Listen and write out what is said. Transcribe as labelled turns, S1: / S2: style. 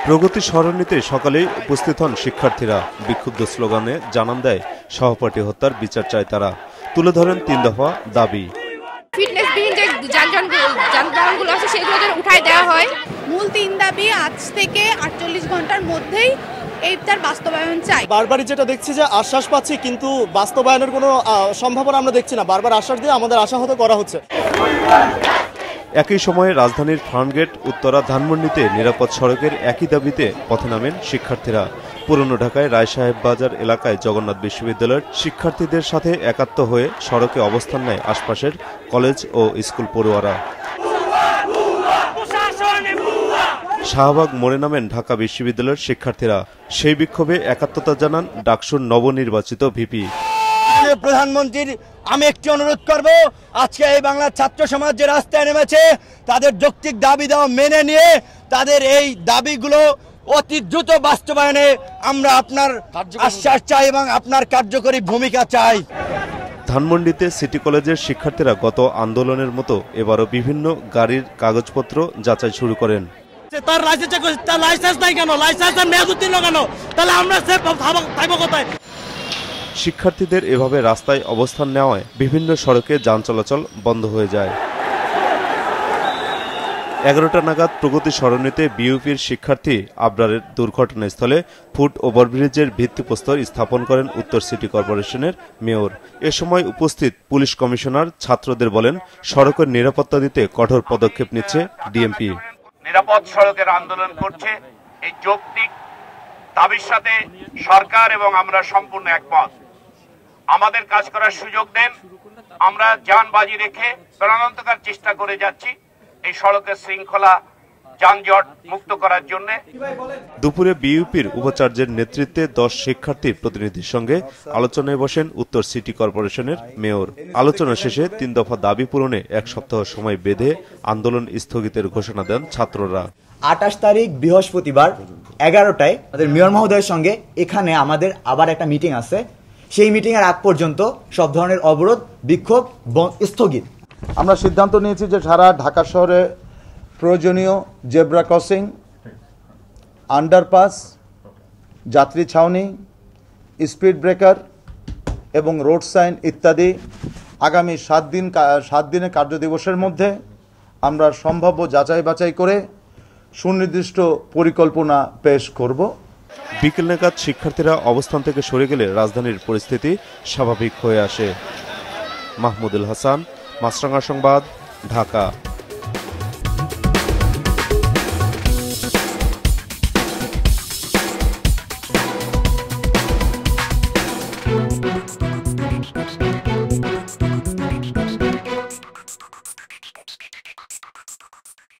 S1: প্রগতি সরণিতে সকালেই উপস্থিত হন শিক্ষার্থীরা। বিক্ষুব্ধ স্লোগানে জানান দেয় সহপাঠী হত্যার বিচার চায় তারা। তুলে ধরেন ৩ দফা দাবি।
S2: ফিটনেসবিহীন যে যানবাহনগুলো আছে সেগুলো যেন উঠায় দেওয়া হয়।
S3: মূল ৩ দাবি আজ থেকে ৪৮ ঘন্টার মধ্যেই এইটার বাস্তবায়ন চাই।
S4: বারবারই যেটা দেখছি যে আশ্বাস পাচ্ছি, কিন্তু বাস্তবায়নের কোনো সম্ভাবনা আমরা দেখছি না। বারবার আশ্বাস দিয়ে আমাদের আশাহত করা হচ্ছে।
S1: একই সময়ে রাজধানীর ফার্মগেট, উত্তরা, ধানমন্ডিতে নিরাপদ সড়কের একই দাবিতে পথে নামেন শিক্ষার্থীরা। পুরনো ঢাকায় রায়সাহেব বাজার এলাকায় জগন্নাথ বিশ্ববিদ্যালয়ের শিক্ষার্থীদের সাথে একাত্ম হয়ে সড়কে অবস্থান নেয় আশপাশের কলেজ ও স্কুল পড়ুয়ারা। শাহবাগ মোড়ে নামেন ঢাকা বিশ্ববিদ্যালয়ের শিক্ষার্থীরা। সেই বিক্ষোভে একাত্মতা জানান ডাকসুর নবনির্বাচিত ভিপি।
S5: প্রধানমন্ত্রীর আমি একটি অনুরোধ করব, আজকে এই বাংলার ছাত্র সমাজ যে রাস্তায় নেমেছে তাদের যৌক্তিক দাবি দেওয়া মেনে নিয়ে তাদের এই দাবিগুলো অতি দ্রুত বাস্তবায়নে আমরা আপনার আশ্বাস চাই এবং আপনার কার্যকরী ভূমিকা চাই।
S1: ধানমন্ডিতে সিটি কলেজের শিক্ষার্থীরা গত আন্দোলনের মতো এবারও বিভিন্ন গাড়ির কাগজপত্র যাচাই শুরু করেন।
S4: তার লাইসেন্স নাই কেন? লাইসেন্সের মেয়াদ উত্তীর্ণ কেন? তাহলে আমরা থাকবো কোথায়?
S1: শিক্ষার্থীদের এভাবে রাস্তায় অবস্থান নেওয়ায় বিভিন্ন সড়কে যান চলাচল বন্ধ হয়ে যায়। 11টা নাগাদ প্রগতি সরণিতে বিইউপির শিক্ষার্থী আবরারের দুর্ঘটনাস্থলে ফুট ওভারব্রিজের ভিত্তিপ্রস্তর স্থাপন করেন উত্তর সিটি কর্পোরেশনের মেয়র। এ সময় উপস্থিত পুলিশ কমিশনার ছাত্রদের বলেন, সড়কের নিরাপত্তা দিতে কঠোর পদক্ষেপ নিচ্ছে ডিএমপি।
S6: নিরাপদ সড়কের আন্দোলন করছে, এই যৌক্তিক দাবির সাথে সরকার এবং আমরা সম্পূর্ণ একমত। আমাদের কাজ করার সুযোগ দেন, আমরা জান বাজি রেখে প্রাণান্তকার চেষ্টা করে যাচ্ছি এই সড়কের শৃঙ্খলা যানজট মুক্ত করার জন্য।
S1: দুপুরে বিইউপির উপাচার্যের নেতৃত্বে 10 শিক্ষার্থীর প্রতিনিধির সঙ্গে আলোচনায় বসেন উত্তর সিটি কর্পোরেশনের মেয়র। আলোচনা শেষে 3 দফা দাবি পূরণে 1 সপ্তাহ সময় বেঁধে আন্দোলন স্থগিতের ঘোষণা দেন ছাত্ররা।
S7: 28 তারিখ বৃহস্পতিবার 11টায় আমাদের মেয়র মহোদয়ের সঙ্গে এখানে আমাদের আবার একটা মিটিং আছে। সেই মিটিং এর আগ পর্যন্ত সব ধরনের অবরোধ, বিক্ষোভ স্থগিত।
S8: আমরা সিদ্ধান্ত নিয়েছি যে সারা ঢাকা শহরে প্রয়োজনীয় জেব্রা ক্রসিং, আন্ডারপাস, যাত্রী ছাউনি, স্পিড ব্রেকার এবং রোড সাইন ইত্যাদি আগামী 7 দিনের কার্যদিবসের মধ্যে আমরা সম্ভাব্য যাচাই বাছাই করে সুনির্দিষ্ট পরিকল্পনা পেশ করব।
S1: বিকেল নাগাদ শিক্ষার্থীরা অবস্থান থেকে সরে গেলে রাজধানীর পরিস্থিতি স্বাভাবিক হয়ে আসে। মাহমুদুল হাসান, মাছরাঙা সংবাদ, ঢাকা।